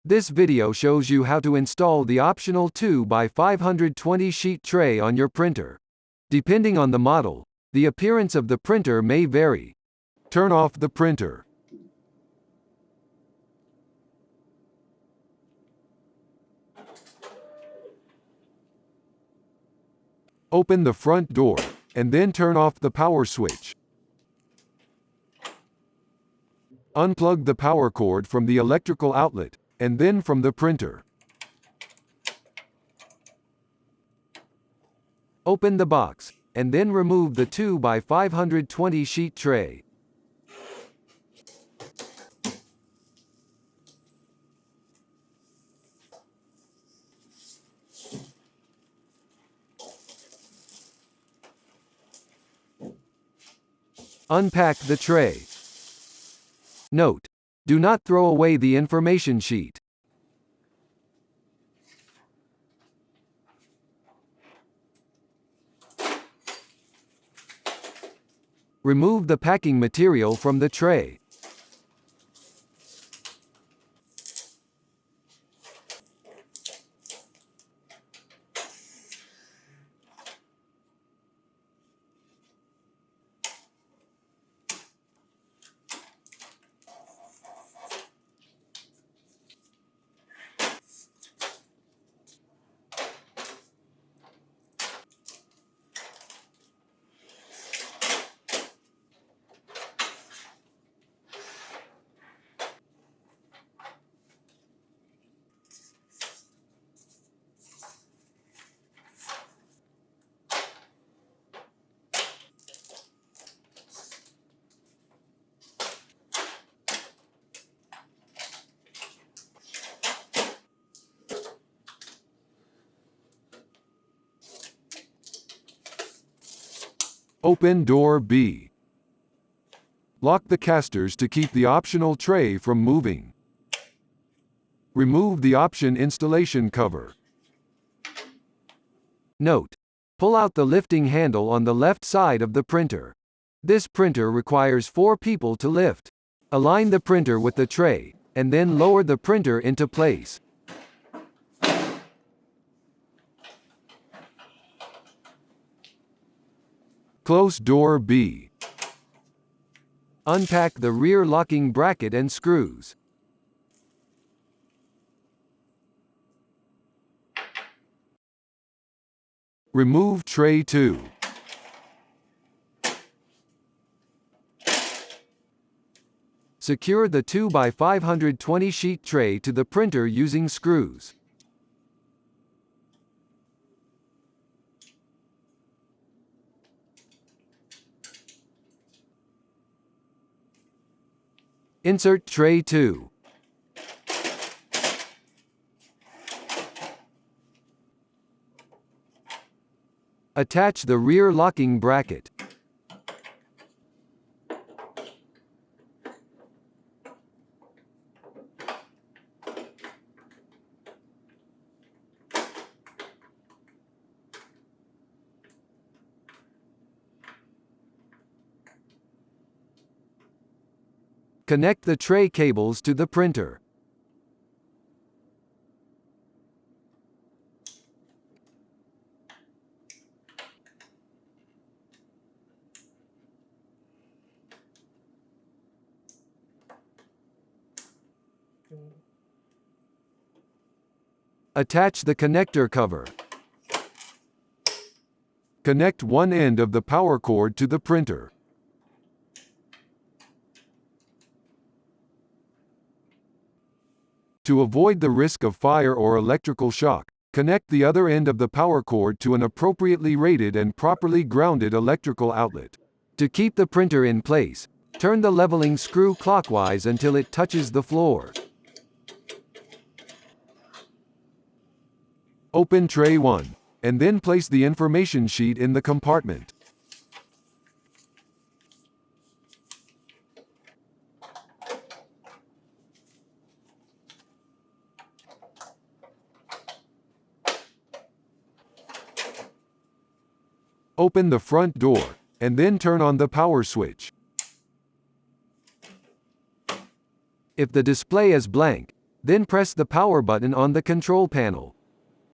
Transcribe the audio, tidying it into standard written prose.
This video shows you how to install the optional 2x520 sheet tray on your printer. Depending on the model, the appearance of the printer may vary. Turn off the printer. Open the front door, and then turn off the power switch. Unplug the power cord from the electrical outlet, and then from the printer. Open the box, and then remove the 2x520 sheet tray. Unpack the tray. Note: do not throw away the information sheet. Remove the packing material from the tray. Open door B. Lock the casters to keep the optional tray from moving. Remove the option installation cover. Note: pull out the lifting handle on the left side of the printer. This printer requires 4 people to lift. Align the printer with the tray, and then lower the printer into place. Close door B. Unpack the rear locking bracket and screws. Remove tray 2. Secure the 2x520 sheet tray to the printer using screws. Insert tray 2. Attach the rear locking bracket. Connect the tray cables to the printer. Attach the connector cover. Connect one end of the power cord to the printer. To avoid the risk of fire or electrical shock, connect the other end of the power cord to an appropriately rated and properly grounded electrical outlet. To keep the printer in place, turn the leveling screw clockwise until it touches the floor. Open tray 1, and then place the information sheet in the compartment. Open the front door, and then turn on the power switch. If the display is blank, Then press the power button on the control panel.